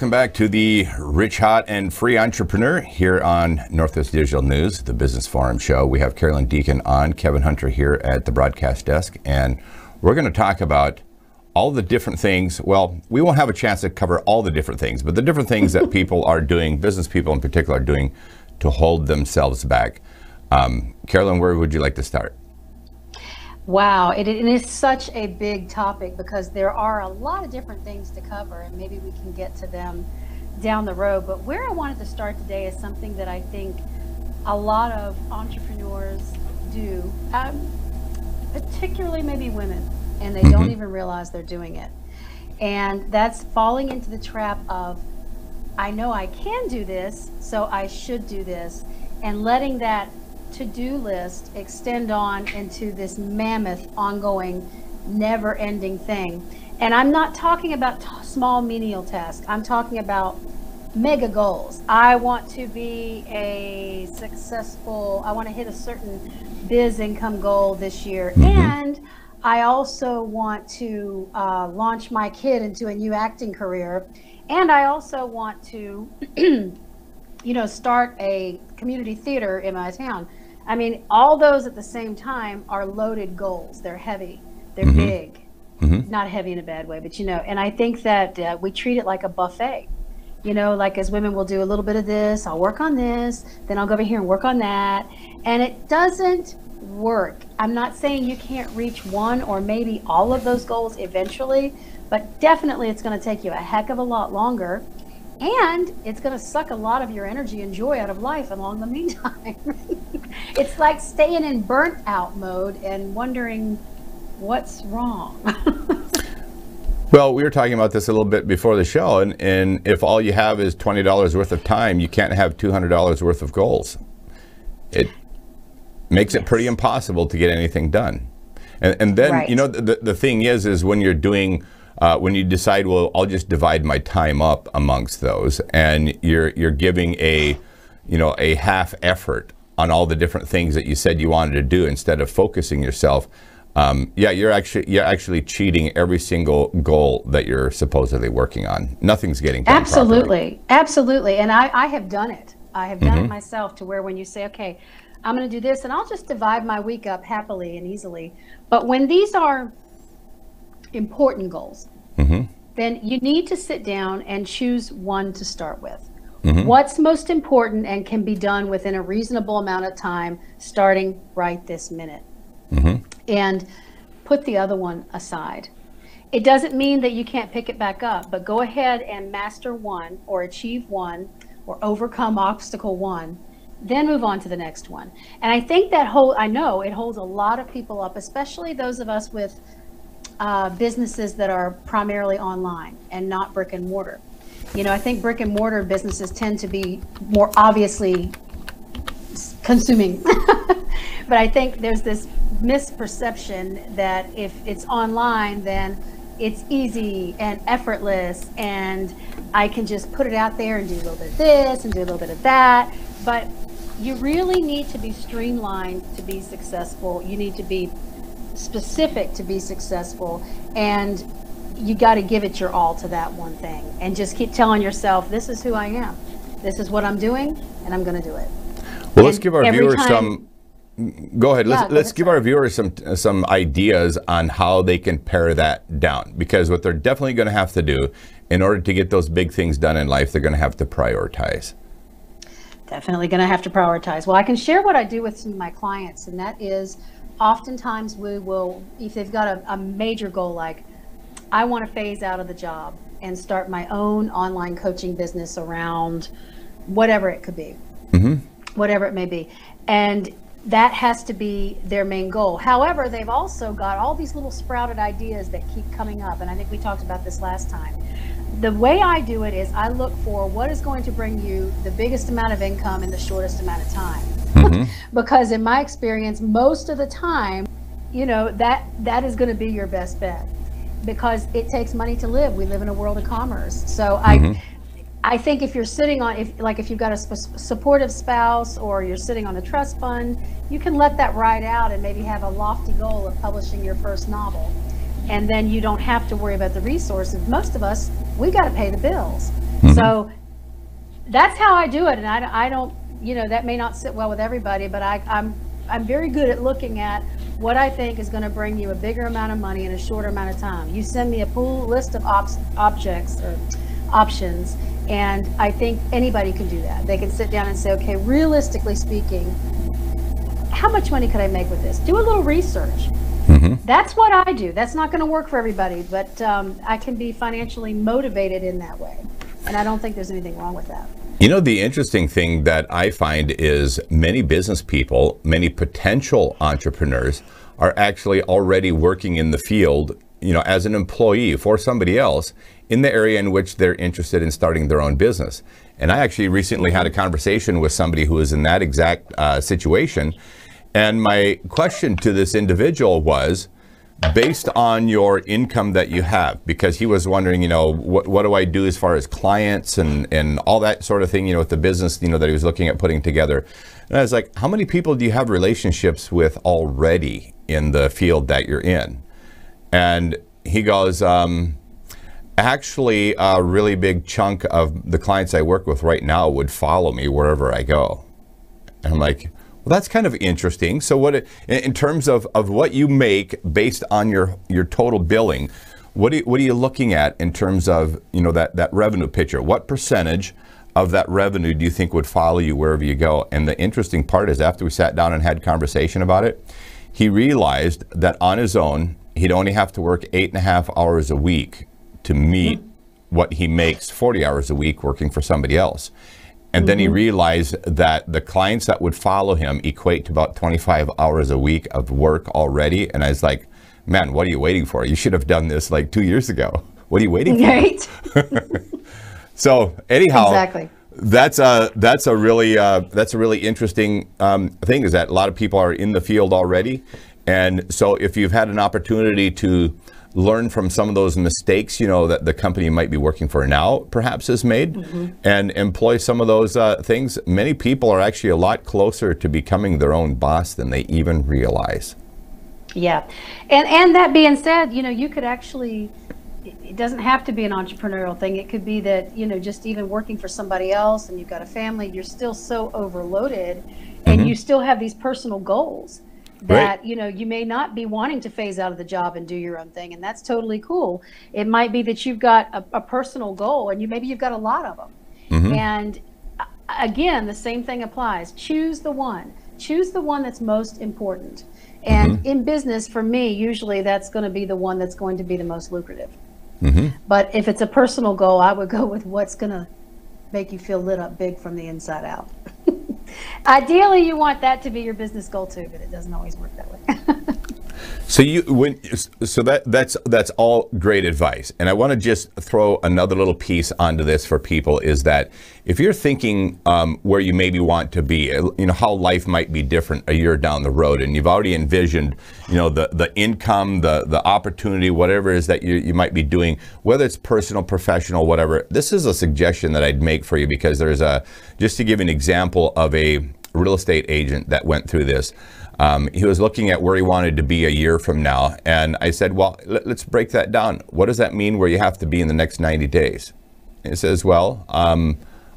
Welcome back to the Rich, Hot, and Free Entrepreneur here on Northwest Digital News, the Business Forum show. We have Carolan Deacon on, Kevin Hunter here at the broadcast desk, and we're going to talk about all the different things. Well, we won't have a chance to cover all the different things, but the different things that people are doing, business people in particular, are doing to hold themselves back. Carolan, where would you like to start? Wow, it is such a big topic because there are a lot of different things to cover, and maybe we can get to them down the road. But where I wanted to start today is something that I think a lot of entrepreneurs do, particularly maybe women, and they don't even realize they're doing it. And that's falling into the trap of, I know I can do this, so I should do this, and letting that to-do list extend on into this mammoth, ongoing, never-ending thing. And I'm not talking about small menial tasks. I'm talking about mega goals. I want to be I want to hit a certain biz income goal this year. And I also want to launch my kid into a new acting career. And I also want to, start a community theater in my town. I mean, all those at the same time are loaded goals. They're heavy, they're big, not heavy in a bad way, but and I think that we treat it like a buffet, like as women will do a little bit of this, I'll work on this, then I'll go over here and work on that. And it doesn't work. I'm not saying you can't reach one or maybe all of those goals eventually, but definitely it's going to take you a heck of a lot longer. And it's going to suck a lot of your energy and joy out of life along the meantime. It's like staying in burnt out mode and wondering what's wrong. Well, we were talking about this a little bit before the show, and if all you have is $20 worth of time, you can't have $200 worth of goals. It makes it pretty impossible to get anything done. And then, right. The thing is when you're doing when you decide, well, I'll just divide my time up amongst those, and you're giving a half effort on all the different things that you said you wanted to do instead of focusing yourself. You're actually cheating every single goal that you're supposedly working on. Nothing's getting done properly. Absolutely. And I have done it. I have done it myself, to where when you say, okay, I'm going to do this, and I'll just divide my week up happily and easily. But when these are important goals, then you need to sit down and choose one to start with. What's most important and can be done within a reasonable amount of time, starting right this minute, and put the other one aside. It doesn't mean that you can't pick it back up, but go ahead and master one, or achieve one, or overcome obstacle one, then move on to the next one. And I think I know it holds a lot of people up, especially those of us with businesses that are primarily online and not brick and mortar. I think brick and mortar businesses tend to be more obviously consuming. But I think there's this misperception that if it's online, then it's easy and effortless, and I can just put it out there and do a little bit of this and do a little bit of that. But you really need to be streamlined to be successful. You need to be specific to be successful, and you got to give it your all to that one thing, and just keep telling yourself, this is who I am, this is what I'm doing, and I'm going to do it. Well, let's give our viewers let's give our viewers some ideas on how they can pare that down, because what they're definitely going to have to do in order to get those big things done in life, they're going to have to prioritize. Definitely going to have to prioritize. Well, I can share what I do with some of my clients, and that is, oftentimes we will, if they've got a major goal, like I want to phase out of the job and start my own online coaching business around whatever it could be, whatever it may be. And that has to be their main goal. However, they've also got all these little sprouted ideas that keep coming up. And I think we talked about this last time. The way I do it is I look for what is going to bring you the biggest amount of income in the shortest amount of time. Because in my experience, most of the time, that is going to be your best bet, because it takes money to live. We live in a world of commerce. So I think if you're sitting on, if you've got a supportive spouse, or you're sitting on a trust fund, you can let that ride out and maybe have a lofty goal of publishing your first novel. And then you don't have to worry about the resources. Most of us, we got to pay the bills. So that's how I do it. And I don't, you know, that may not sit well with everybody, but I'm very good at looking at what I think is going to bring you a bigger amount of money in a shorter amount of time. You send me a full list of objects or options, and I think anybody can do that. They can sit down and say, okay, realistically speaking, how much money could I make with this? Do a little research. That's what I do. That's not going to work for everybody, but I can be financially motivated in that way. And I don't think there's anything wrong with that. You know, the interesting thing that I find is many business people, many potential entrepreneurs are actually already working in the field, you know, as an employee for somebody else in the area in which they're interested in starting their own business. And I actually recently had a conversation with somebody who was in that exact situation. And my question to this individual was, based on your income that you have, because he was wondering, you know, what do I do as far as clients and all that sort of thing, you know, with the business, you know, that he was looking at putting together. And I was like, how many people do you have relationships with already in the field that you're in? And he goes, actually, a really big chunk of the clients I work with right now would follow me wherever I go. And I'm like, well, that's kind of interesting. So what, in terms of what you make based on your total billing, what are you looking at in terms of, you know, that revenue picture? What percentage of that revenue do you think would follow you wherever you go? And the interesting part is, after we sat down and had conversation about it, he realized that on his own, he'd only have to work 8.5 hours a week to meet what he makes 40 hours a week working for somebody else. And then he realized that the clients that would follow him equate to about 25 hours a week of work already. And I was like, man, what are you waiting for? You should have done this like 2 years ago. What are you waiting for? Right. So anyhow, Exactly. that's a really interesting thing, is that a lot of people are in the field already. And so if you've had an opportunity to learn from some of those mistakes, you know, that the company you might be working for now perhaps has made, and employ some of those things, many people are actually a lot closer to becoming their own boss than they even realize. Yeah. And that being said, you know, you could actually, it doesn't have to be an entrepreneurial thing. It could be that, you know, just even working for somebody else and you've got a family, you're still so overloaded, and you still have these personal goals that, you know, you may not be wanting to phase out of the job and do your own thing, and that's totally cool. It might be that you've got a personal goal, and maybe you've got a lot of them. And again, the same thing applies. Choose the one that's most important. And in business, for me, usually that's going to be the one that's going to be the most lucrative. But if it's a personal goal, I would go with what's going to make you feel lit up big from the inside out. Ideally, you want that to be your business goal too, but it doesn't always work that way. So that's all great advice, and I want to just throw another little piece onto this for people, is that if you're thinking where you maybe want to be, you know, how life might be different a year down the road, and you've already envisioned, you know, the income, the opportunity, whatever it is that you might be doing, whether it's personal, professional, whatever. This is a suggestion that I'd make for you, because there's just to give an example of a real estate agent that went through this. He was looking at where he wanted to be a year from now. And I said, well, let's break that down. What does that mean where you have to be in the next 90 days? And he says, well,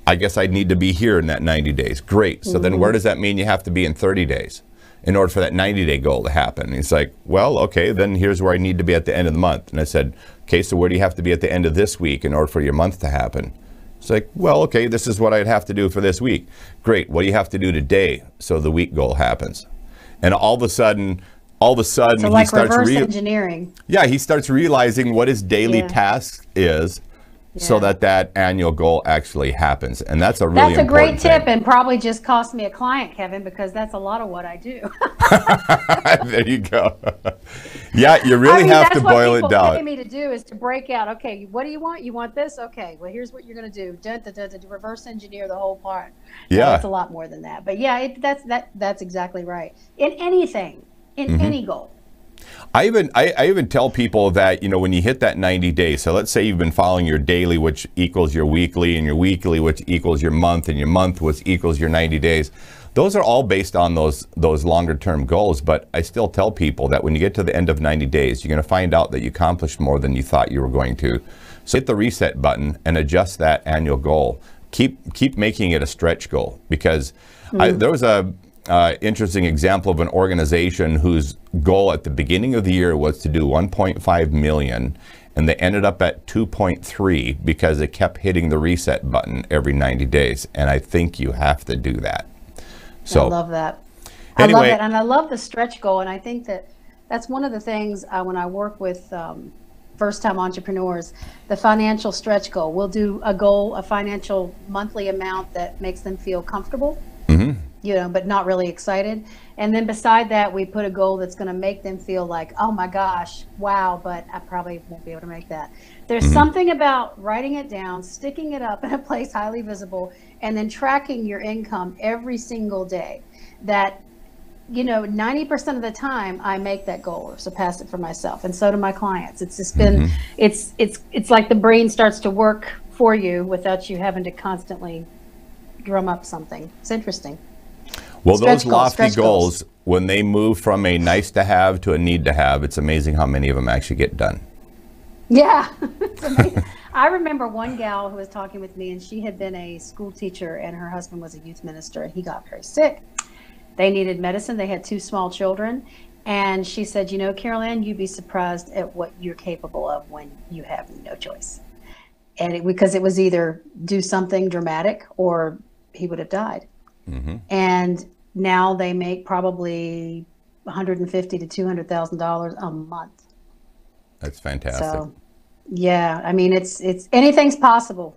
I guess I'd need to be here in that 90 days. Great. So then where does that mean you have to be in 30 days in order for that 90-day goal to happen? And he's like, well, okay, then here's where I need to be at the end of the month. And I said, okay, so where do you have to be at the end of this week in order for your month to happen? It's like, well, okay, this is what I'd have to do for this week. Great. What do you have to do today so the week goal happens? And all of a sudden, So like he starts reverse engineering. Yeah, he starts realizing what his daily task is, so that annual goal actually happens. And that's a really important great tip, thing. and probably just cost me a client, Kevin, because that's a lot of what I do. There you go. Yeah, you really have to boil it down. That's what people pay me to do, is to break out, okay, what do you want? You want this? Okay, well, here's what you're going to do. To reverse engineer the whole part. Yeah. It's a lot more than that. But yeah, that's exactly right. In anything, in any goal. I even tell people that, you know, when you hit that 90 days, so let's say you've been following your daily, which equals your weekly, and your weekly, which equals your month, and your month, which equals your 90 days. Those are all based on those longer term goals. But I still tell people that when you get to the end of 90 days, you're going to find out that you accomplished more than you thought you were going to. So hit the reset button and adjust that annual goal. Keep making it a stretch goal, because there was a interesting example of an organization whose goal at the beginning of the year was to do 1.5 million, and they ended up at 2.3 because they kept hitting the reset button every 90 days. And I think you have to do that. So I love that. Anyway, I love that, and I love the stretch goal. And I think that that's one of the things when I work with first-time entrepreneurs, the financial stretch goal. We'll do a financial monthly amount that makes them feel comfortable, but not really excited. And then beside that, we put a goal that's going to make them feel like, oh my gosh, wow, but I probably won't be able to make that. There's something about writing it down, sticking it up in a place highly visible, and then tracking your income every single day that 90% of the time I make that goal or surpass it for myself, and so do my clients. It's just been it's like the brain starts to work for you without you having to constantly drum up something. It's interesting. Well, those lofty goals, when they move from a nice to have to a need to have, it's amazing how many of them actually get done. Yeah. It's amazing. I remember one gal who was talking with me, and she had been a school teacher and her husband was a youth minister, and he got very sick. They needed medicine. They had 2 small children. And she said, Carolan, you'd be surprised at what you're capable of when you have no choice. And because it was either do something dramatic or he would have died. And now they make probably $150,000 to $200,000 a month. That's fantastic. So, yeah, I mean, it's anything's possible.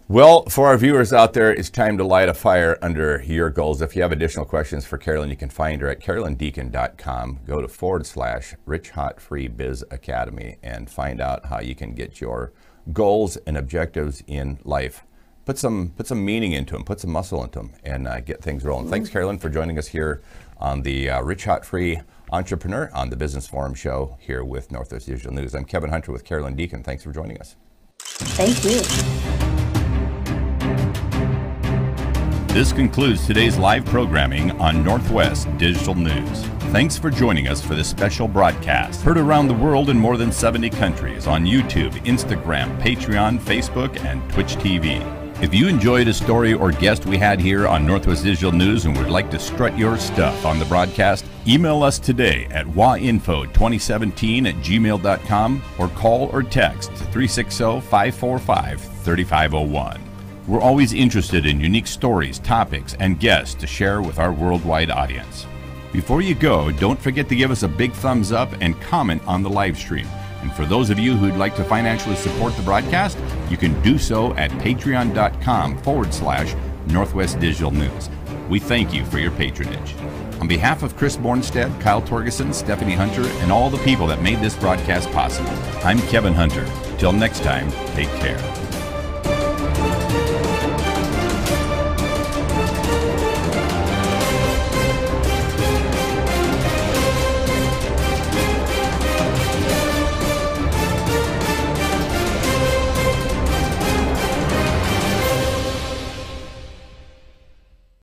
Well, for our viewers out there, it's time to light a fire under your goals. If you have additional questions for Carolan, you can find her at carolandeacon.com. Go to /Rich Hot Free Biz Academy and find out how you can get your goals and objectives in life. Put some meaning into them, put some muscle into them, and get things rolling. Thanks, Carolan, for joining us here on the Rich Hot Free Entrepreneur on the Business Forum show here with Northwest Digital News. I'm Kevin Hunter with Carolan Deacon. Thanks for joining us. Thank you. This concludes today's live programming on Northwest Digital News. Thanks for joining us for this special broadcast. Heard around the world in more than 70 countries on YouTube, Instagram, Patreon, Facebook, and Twitch TV. If you enjoyed a story or guest we had here on Northwest Digital News and would like to strut your stuff on the broadcast, email us today at wainfo2017@gmail.com or call or text 360-545-3501. We're always interested in unique stories, topics, and guests to share with our worldwide audience. Before you go, don't forget to give us a big thumbs up and comment on the live stream. And for those of you who'd like to financially support the broadcast, you can do so at patreon.com/Northwest Digital News. We thank you for your patronage. On behalf of Chris Bornstead, Kyle Torgeson, Stephanie Hunter, and all the people that made this broadcast possible, I'm Kevin Hunter. Till next time, take care.